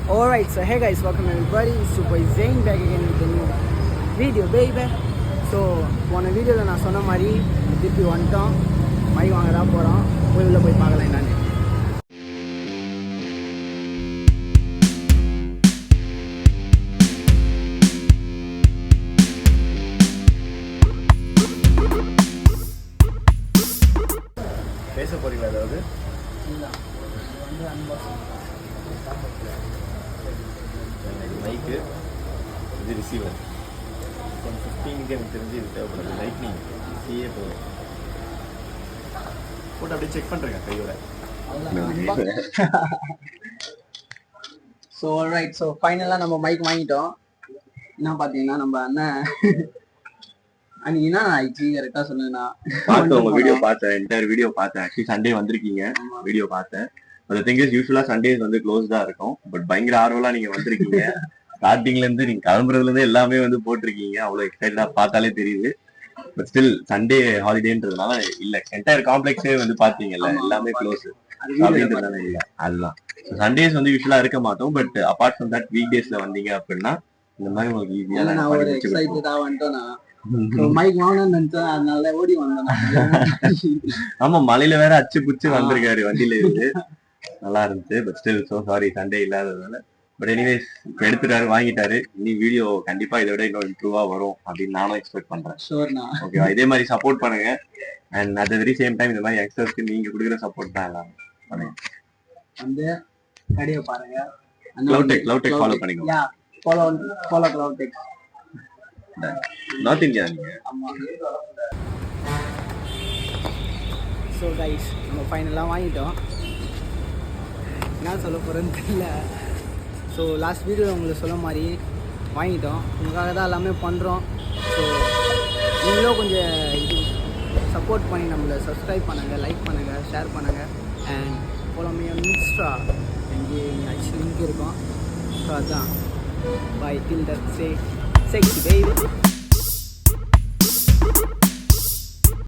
Alright, so hey guys, welcome everybody. Super Zain back again with a new video, baby. So, போன வீடியோவில் நான் சொன்ன மாதிரி திருப்பி வந்துட்டோம். மைக் வாங்க தான் போகிறோம். போய் உள்ளே போய் பார்க்கலாம் என்னன்னு. பேச போறீங்களா ஏதாவது? இல்லை, வந்து அன்பாக்சிங் மைக்கு, இது ரிசீவர். 15க்கு எனக்கு தெரிஞ்சு இது தேவைப்படுது. லைட்னிங் சிஏ போதும். போட்டு அப்படியே செக் பண்ணுறேங்க கையோட. ஸோ ஆல்ரைட், ஸோ ஃபைனலாக நம்ம மைக் வாங்கிட்டோம். என்ன பார்த்தீங்கன்னா நம்ம அண்ணன் அன்னைக்கு என்ன ஆயிடுச்சு கரெக்டாக சொன்னேன்னா பார்த்தேன், உங்கள் வீடியோ பார்த்தேன், என்டையர் வீடியோ பார்த்தேன். ஆக்சுவலி சண்டே வந்திருக்கீங்க, வீடியோ பார்த்தேன். அந்த திங் இஸ் யூஸ்வலாக சண்டேஸ் வந்து க்ளோஸ்டாக இருக்கும். பட் பயங்கர ஆர்வலாக நீங்கள் வந்திருக்கீங்க. ஸ்டார்டிங்லேருந்து நீங்கள் கிளம்புறதுலேருந்து எல்லாமே வந்து போட்டிருக்கீங்க. அவ்வளோ எக்ஸைட்டடாக பார்த்தாலே தெரியுது. பட் ஸ்டில் சண்டே ஹாலிடேன்றதுனால இல்லை, என்டையர் காம்ப்ளெக்ஸே வந்து பார்த்தீங்கல்ல, எல்லாமே க்ளோஸ் அப்படின்றதுனால இல்லை. அதுதான் சண்டேஸ் வந்து யூஸ்வலாக இருக்க மாட்டோம். But apart from that week டேஸில் வந்தீங்க அப்படின்னா இந்த மாதிரி உங்களுக்கு ஈஸியாக நான் ஒரு எக்ஸைட்டடாக வந்துட்டோம். மைக் வாங்கணும்னு நினைச்சேன், அதனால ஓடி வந்தேன். ஆமா, மலையில வேற அச்சு புச்சு வந்திருக்காரு வண்டியில இருந்து. நல்லா இருந்துச்சு. But still so sorry Sunday இல்லாததுனால. பட் எனிவேஸ் இப்போ எடுத்துட்டாரு, வாங்கிட்டாரு. இனி வீடியோ கண்டிப்பா இதை விட இன்னும் இம்ப்ரூவா வரும் அப்படின்னு நானும் எக்ஸ்பெக்ட் பண்றேன். ஓகேவா? இதே மாதிரி சப்போர்ட் பண்ணுங்க. And at the very same time இந்த மாதிரி யங்ஸ்டர்ஸ்க்கு நீங்க கொடுக்குற சப்போர்ட் தான் எல்லாம் பண்ணுங்க. வந்து கடையை பாருங்க, க்ளவுடெக் ஃபாலோ பண்ணிக்கோங்க. ஃபாலோ க்ளவுடெக் நார்த் இந்தியா நீங்க. ஸோ கைஸ், நம்ம ஃபைனலாக வாங்கிட்டோம். என்ன சொல்ல போகிறேன்னு தெரியல. ஸோ லாஸ்ட் வீடியோவில் உங்களுக்கு சொல்ல மாதிரி வாங்கிட்டோம். உங்களுக்காக தான் எல்லாமே பண்ணுறோம். ஸோ நீங்களும் கொஞ்சம் இது சப்போர்ட் பண்ணி நம்மளை சப்ஸ்கிரைப் பண்ணுங்கள், லைக் பண்ணுங்கள், ஷேர் பண்ணுங்கள். And follow me on Insta, இங்கே ஆக்சுவலி லிங்க் இருக்கும். ஸோ அதுதான் bye till that say sexy baby.